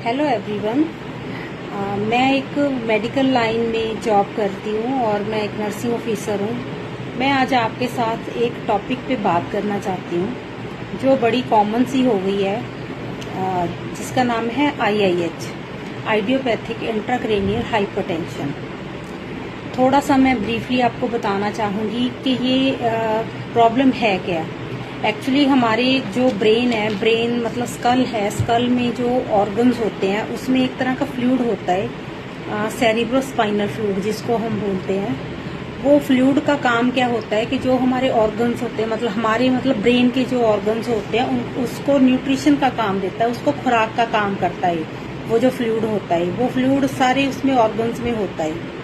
Hello everyone. मैं एक medical line में जॉब करती हूँ और मैं एक नर्सिंग ऑफिसर हूँ। मैं आज आपके साथ एक टॉपिक पे बात करना चाहती हूँ जो बड़ी कॉमन सी हो गई है, जिसका नाम है IIH, आइडियोपैथिक इंट्राक्रैनियल हाइपरटेंशन। थोड़ा सा मैं ब्रीफली आपको बताना चाहूँगी कि ये प्रॉब्लम है क्या। एक्चुअली हमारे जो ब्रेन मतलब स्कल है, स्कल में जो ऑर्गन्स होते हैं उसमें एक तरह का फ्लूइड होता है, सेरिब्रोस्पाइनल फ्लूइड जिसको हम बोलते हैं। वो फ्लूइड का काम क्या होता है कि जो हमारे ऑर्गन्स होते हैं, मतलब ब्रेन के जो ऑर्गन्स होते हैं उसको न्यूट्रिशन का काम देता है, उसको खुराक का काम करता है। वो जो फ्लूइड होता है, वो फ्लूइड सारे उसमें ऑर्गन्स में होता है।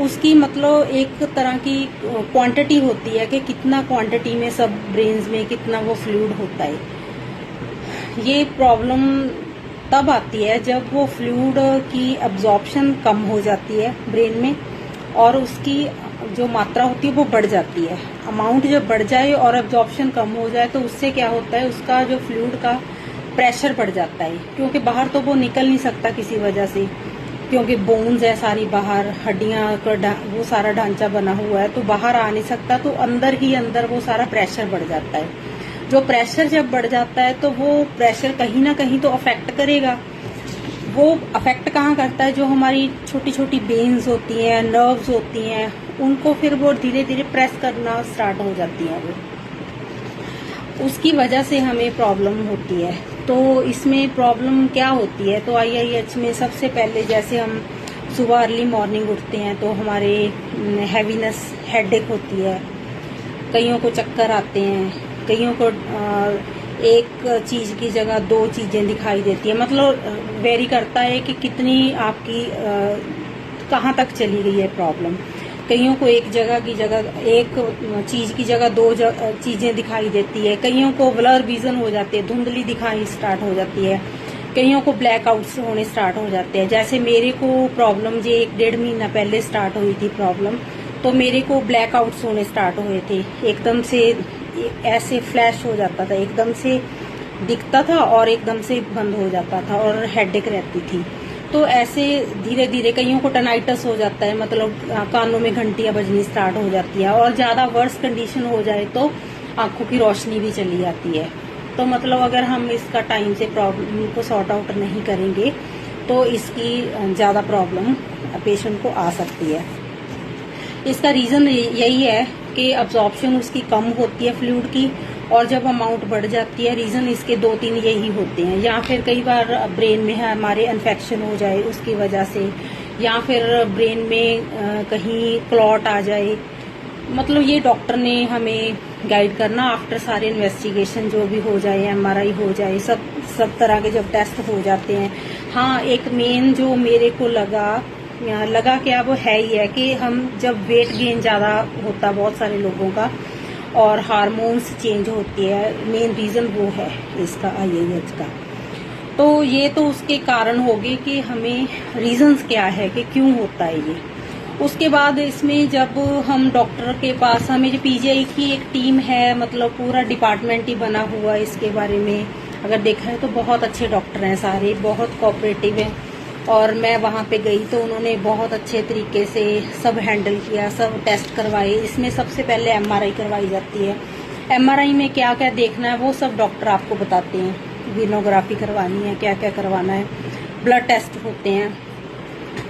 उसकी मतलब एक तरह की क्वांटिटी होती है कि कितना क्वांटिटी में सब ब्रेन्स में कितना वो फ्लूइड होता है। ये प्रॉब्लम तब आती है जब वो फ्लूइड की अब्जॉर्प्शन कम हो जाती है ब्रेन में, और उसकी जो मात्रा होती है वो बढ़ जाती है। अमाउंट जब बढ़ जाए और अब्जॉर्प्शन कम हो जाए तो उससे क्या होता है, उसका जो फ्लूइड का प्रेशर बढ़ जाता है, क्योंकि बाहर तो वो निकल नहीं सकता किसी वजह से, क्योंकि बोन्स है सारी बाहर, हड्डियां का वो सारा ढांचा बना हुआ है तो बाहर आ नहीं सकता। तो अंदर ही अंदर वो सारा प्रेशर बढ़ जाता है। जो प्रेशर जब बढ़ जाता है तो वो प्रेशर कहीं ना कहीं तो अफेक्ट करेगा। वो अफेक्ट कहाँ करता है, जो हमारी छोटी छोटी वेन्स होती हैं, नर्व्स होती हैं, उनको फिर वो धीरे धीरे प्रेस करना स्टार्ट हो जाती हैं। वो उसकी वजह से हमें प्रॉब्लम होती है। तो इसमें प्रॉब्लम क्या होती है, तो IIH में सबसे पहले जैसे हम सुबह अर्ली मॉर्निंग उठते हैं तो हमारे हैवीनेस, हेडेक होती है, कईयों को चक्कर आते हैं, कईयों को एक चीज की जगह दो चीजें दिखाई देती है। मतलब वेरी करता है कि कितनी आपकी कहाँ तक चली गई है प्रॉब्लम। कईयों को एक चीज की जगह दो चीजें दिखाई देती है, कईयों को ब्लर विजन हो जाती है, धुंधली दिखाई स्टार्ट हो जाती है, कईयों को ब्लैकआउट्स होने स्टार्ट हो जाते हैं। जैसे मेरे को प्रॉब्लम ये 1-1.5 महीना पहले स्टार्ट हुई थी प्रॉब्लम, तो मेरे को ब्लैकआउट्स होने स्टार्ट हुए थे। एकदम से ऐसे फ्लैश हो जाता था, एकदम से दिखता था और एकदम से बंद हो जाता था और हेडेक रहती थी। तो ऐसे धीरे धीरे कईयों को टनाइटस हो जाता है, मतलब कानों में घंटियां बजनी स्टार्ट हो जाती है, और ज्यादा वर्स कंडीशन हो जाए तो आंखों की रोशनी भी चली जाती है। तो मतलब अगर हम इसका टाइम से प्रॉब्लम को सॉर्ट आउट नहीं करेंगे तो इसकी ज्यादा प्रॉब्लम पेशेंट को आ सकती है। इसका रीजन यही है कि अब्जॉर्प्शन उसकी कम होती है फ्लूइड की, और जब अमाउंट बढ़ जाती है, रीजन इसके 2-3 यही होते हैं। या फिर कई बार ब्रेन में है हमारे इन्फेक्शन हो जाए उसकी वजह से, या फिर ब्रेन में कहीं क्लॉट आ जाए। मतलब ये डॉक्टर ने हमें गाइड करना, आफ्टर सारे इन्वेस्टिगेशन जो भी हो जाए, MRI हो जाए, सब तरह के जब टेस्ट हो जाते हैं। हाँ, एक मेन जो मेरे को लगा क्या, वो है ही है कि हम जब वेट गेन ज्यादा होता बहुत सारे लोगों का और हार्मोन्स चेंज होती है, मेन रीजन वो है इसका IIH का। तो ये तो उसके कारण हो गए कि हमें रीजंस क्या है कि क्यों होता है ये। उसके बाद इसमें जब हम डॉक्टर के पास, हमें जो PGI की एक टीम है, मतलब पूरा डिपार्टमेंट ही बना हुआ है इसके बारे में अगर देखा है तो बहुत अच्छे डॉक्टर हैं, सारे बहुत कोऑपरेटिव हैं। और मैं वहां पे गई तो उन्होंने बहुत अच्छे तरीके से सब हैंडल किया, सब टेस्ट करवाए। इसमें सबसे पहले MRI करवाई जाती है। MRI में क्या क्या देखना है वो सब डॉक्टर आपको बताते हैं, वीनोग्राफी करवानी है, क्या क्या करवाना है, ब्लड टेस्ट होते हैं।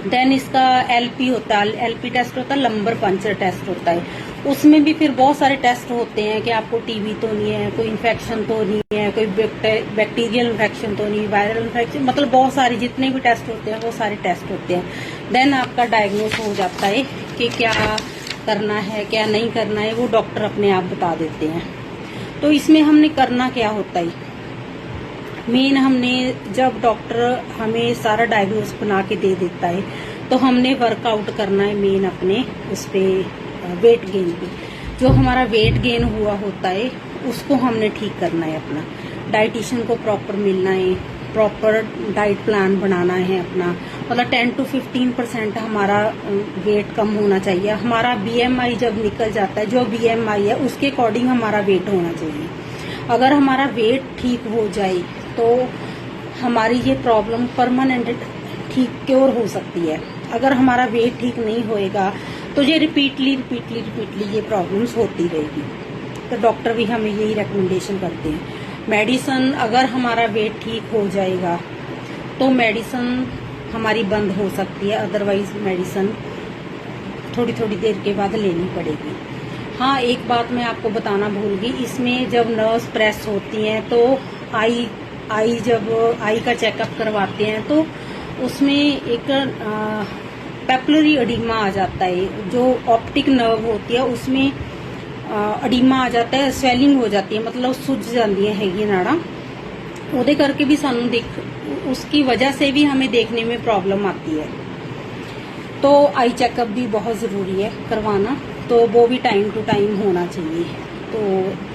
देन इसका LP होता है, LP टेस्ट होता है, लंबर पंचर टेस्ट होता है। उसमें भी फिर बहुत सारे टेस्ट होते हैं कि आपको TB तो नहीं है, कोई इन्फेक्शन तो नहीं है, कोई बैक्टीरियल इन्फेक्शन तो नहीं, वायरल इन्फेक्शन, मतलब बहुत सारे जितने भी टेस्ट होते हैं वो सारे टेस्ट होते हैं। देन आपका डायग्नोस हो जाता है कि क्या करना है क्या नहीं करना है, वो डॉक्टर अपने आप बता देते हैं। तो इसमें हमने करना क्या होता है, मेन हमने जब डॉक्टर हमें सारा डायग्नोस बना के दे देता है तो हमने वर्कआउट करना है मेन अपने उस पे वेट गेन पे। जो हमारा वेट गेन हुआ होता है उसको हमने ठीक करना है अपना। डाइटिशियन को प्रॉपर मिलना है, प्रॉपर डाइट प्लान बनाना है अपना, मतलब 10 to 15% हमारा वेट कम होना चाहिए। हमारा BMI जब निकल जाता है, जो BMI है उसके अकॉर्डिंग हमारा वेट होना चाहिए। अगर हमारा वेट ठीक हो जाए तो हमारी ये प्रॉब्लम परमानेंट ठीक क्योर हो सकती है। अगर हमारा वेट ठीक नहीं होएगा तो ये रिपीटली ये प्रॉब्लम्स होती रहेगी। तो डॉक्टर भी हमें यही रिकमेंडेशन करते हैं। मेडिसिन, अगर हमारा वेट ठीक हो जाएगा तो मेडिसिन हमारी बंद हो सकती है, अदरवाइज मेडिसिन थोड़ी थोड़ी देर के बाद लेनी पड़ेगी। हाँ, एक बात मैं आपको बताना भूल गई, इसमें जब नर्व्स प्रेस होती हैं तो जब आई का चेकअप करवाते हैं तो उसमें एक पेपलरी एडिमा आ जाता है। जो ऑप्टिक नर्व होती है उसमें एडिमा आ जाता है, स्वेलिंग हो जाती है, मतलब सुज जाती है ये नाड़ा। ਉਹਦੇ करके भी सानू उसकी वजह से भी हमें देखने में प्रॉब्लम आती है। तो आई चेकअप भी बहुत ज़रूरी है करवाना, तो वो भी टाइम टू टाइम होना चाहिए। तो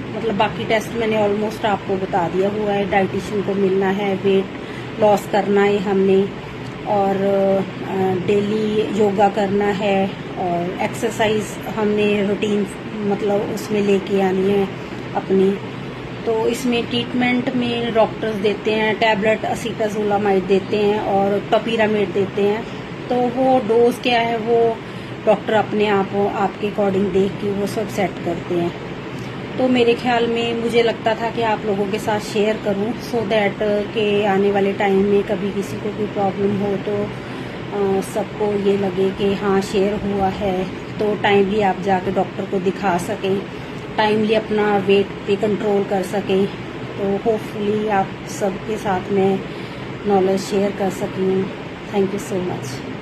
मतलब बाकी टेस्ट मैंने ऑलमोस्ट आपको बता दिया हुआ है। डाइटिशियन को मिलना है, वेट लॉस करना है हमने, और डेली योगा करना है, और एक्सरसाइज हमने रूटीन मतलब उसमें लेके आनी है अपनी। तो इसमें ट्रीटमेंट में डॉक्टर्स देते हैं टैबलेट, असीटाजोलामाइड देते हैं और टोपिरामेड देते हैं। तो वो डोज क्या है वो डॉक्टर अपने आप आपके अकॉर्डिंग देख के वो सब सेट करते हैं। तो मेरे ख्याल में मुझे लगता था कि आप लोगों के साथ शेयर करूं, सो दैट के आने वाले टाइम में कभी किसी को कोई प्रॉब्लम हो तो सबको ये लगे कि हाँ शेयर हुआ है, तो टाइमली आप जाके डॉक्टर को दिखा सकें, टाइमली अपना वेट पे कंट्रोल कर सकें। तो होपफुली आप सबके साथ में नॉलेज शेयर कर सकी हूँ। Thank you so much.